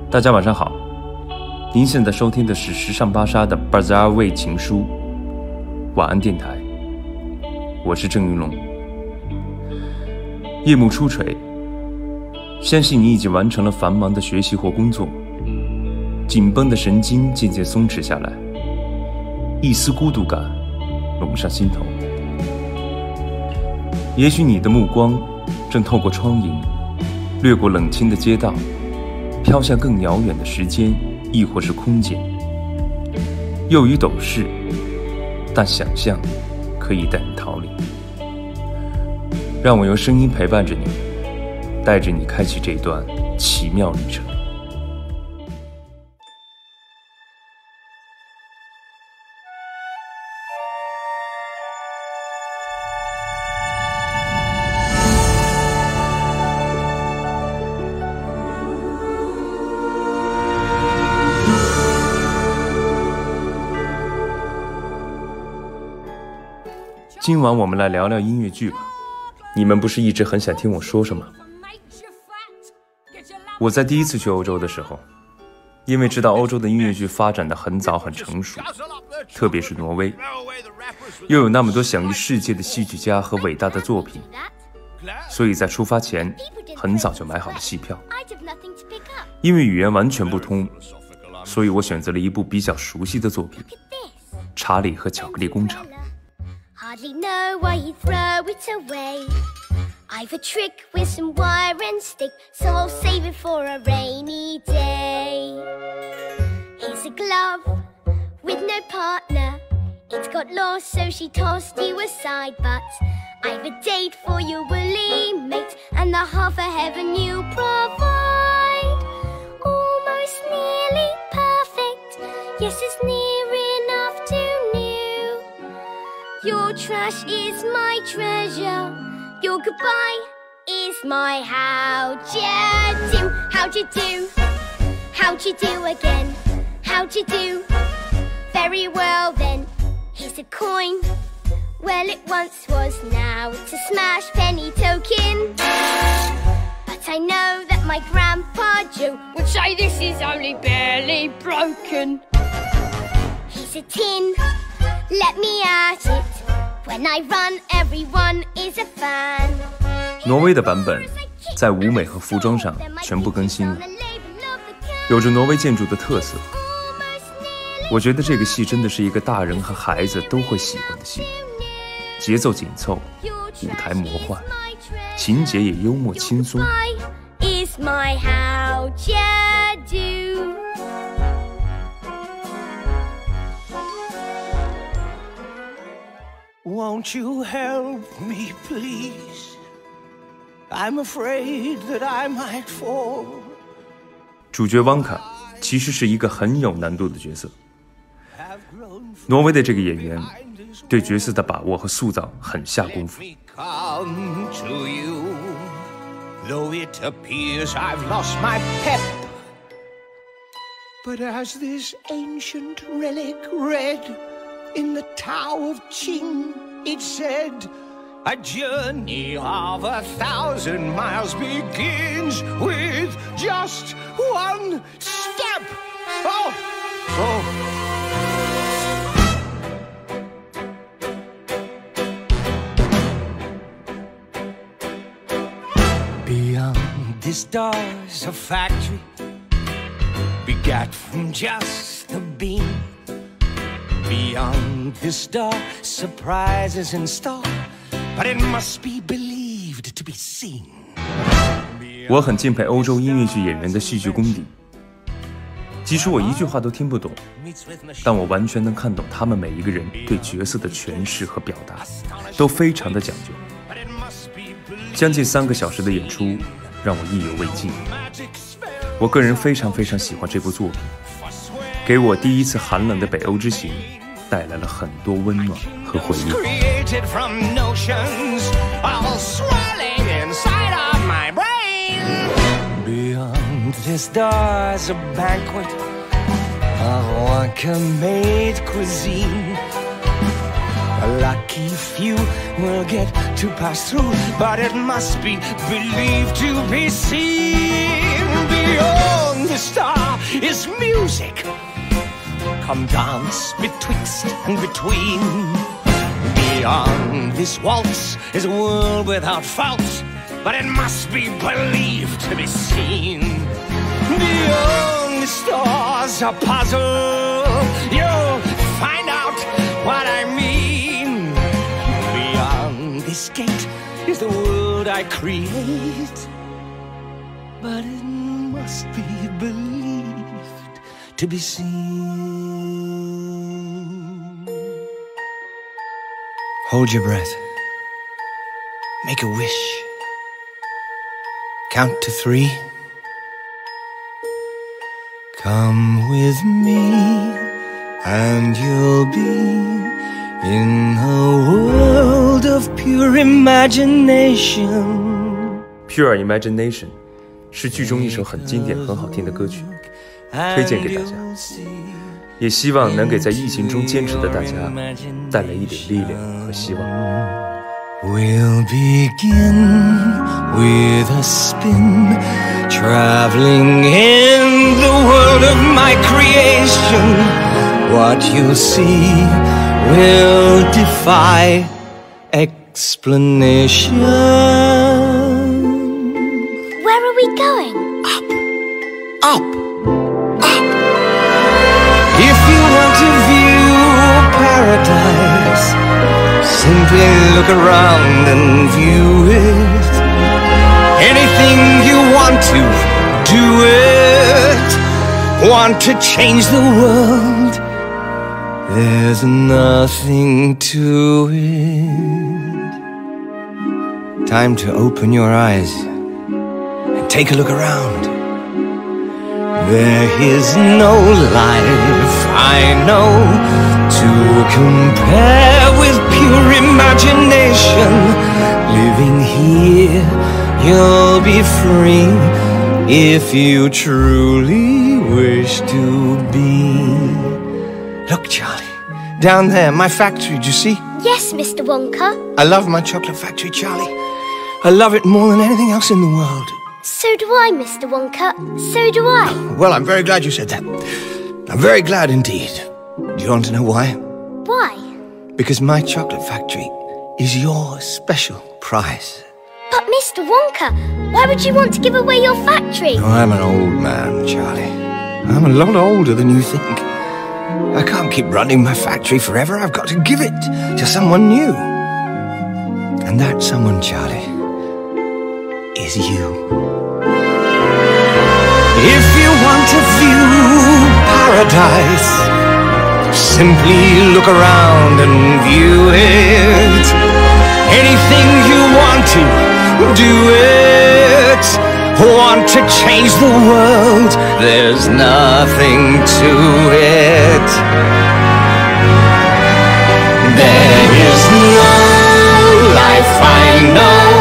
大家晚上好，您现在收听的是时尚芭莎的 Bazaar 味情书晚安电台，我是郑云龙。夜幕初垂，相信你已经完成了繁忙的学习或工作，紧绷的神经渐渐松弛下来，一丝孤独感涌上心头。也许你的目光正透过窗棂，掠过冷清的街道，飘向更遥远的时间，亦或是空间。又与斗士，但想象可以带你逃离。让我用声音陪伴着你，带着你开启这段奇妙旅程。今晚我们来聊聊音乐剧吧。你们不是一直很想听我说什么？我在第一次去欧洲的时候，因为知道欧洲的音乐剧发展得很早很成熟，特别是挪威，又有那么多享誉世界的戏剧家和伟大的作品，所以在出发前很早就买好了戏票。因为语言完全不通，所以我选择了一部比较熟悉的作品《查理和巧克力工厂》。Hardly know why he'd throw it away. I've a trick with some wire and stick, so I'll save it for a rainy day. Here's a glove with no partner. It got lost, so she tossed you aside. But I've a date for your woolly mate, and the half of heaven you provide. Almost nearly perfect, yes, it's near enough to new.Your trash is my treasure. Your goodbye is my how'd you do? How'd you do? How'd you do again? How'd you do? Very well then. Here's a coin. Well, it once was, now it's a smashed penny token. But I know that my Grandpa Joe would say this is only barely broken. Here's a tin.Let me at it. When I run, everyone is a fan. 挪威的版本在舞美和服装上全部更新了，有着挪威建筑的特色。我觉得这个戏真的是一个大人和孩子都会喜欢的戏，节奏紧凑，舞台魔幻，情节也幽默轻松。Is my how'd you do?Won't you help me, please? I'm afraid that I might fall. 主角汪卡其实是一个很有难度的角色。挪威的这个演员对角色的把握和塑造很下功夫。Though it appears I've lost my pep, but as this ancient relic read,In the Tao of Qing, it said, a journey of 1,000 miles begins with just one step. Oh. Beyond the stars, a factory begat from just the beam.Beyond this star, surprises in store, but it must be believed to be seen. 我很敬佩欧洲音乐剧演员的戏剧功底，即使我一句话都听不懂，但我完全能看懂他们每一个人对角色的诠释和表达，都非常的讲究。将近3个小时的演出让我意犹未尽。我个人非常喜欢这部作品，给我第一次寒冷的北欧之行带来了很多温暖和回忆。Beyond the stars, a banquet of Wonka-made cuisine. A lucky few will get to pass through, but it must be believed to be seen. Beyond the star is music. Come dance betwixt and between. Beyond this waltz is a world without faults, but it must be believed to be seen. Beyond the stars a puzzle, you'll find out what I mean. Beyond this gate is the world I create, but it must be believed to be seen. Hold your breath. Make a wish. Count to 3. Come with me, and you'll be in a world of pure imagination. Pure Imagination 是剧中一首很经典、很好听的歌曲，推荐给大家。也希望能给在疫情中坚持的大家带来一点力量和希望。We'll begin with a spin, traveling in the world of my creation. What you'll see will defy explanation. Where are we going? Up, up, up. If you want to view paradise, simply look around and view it. Anything you want to, do it. Want to change the world, there's nothing to it. Time to open your eyes and take a look around. There is no life I know to compare with pure imagination. Living here, you'll be free if you truly wish to be. Look, Charlie, down there, my factory, do you see? Yes, Mr. Wonka. I love my chocolate factory, Charlie. I love it more than anything else in the world. So do I, Mr. Wonka. So do I. Well, I'm very glad you said that. I'm very glad indeed. Do you want to know why? Why? Because my chocolate factory is your special prize. But Mr. Wonka, why would you want to give away your factory? Oh, I'm an old man, Charlie. I'm a lot older than you think. I can't keep running my factory forever. I've got to give it to someone new. And that someone, Charlie, is you. If you want to view paradise, simply look around and view it. Anything you want to, do it. Want to change the world, there's nothing to it. There is no life I know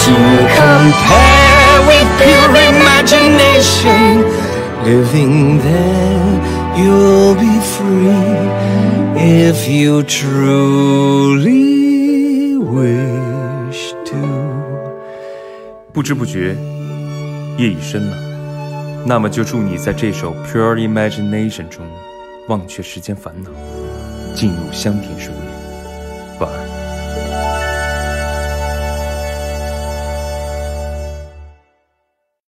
to compare with pure imagination. Living there, you'll be free if you truly wish to. 不知不觉，夜已深了。那么就祝你在这首 Pure Imagination 中忘却世间烦恼，进入香甜睡眠。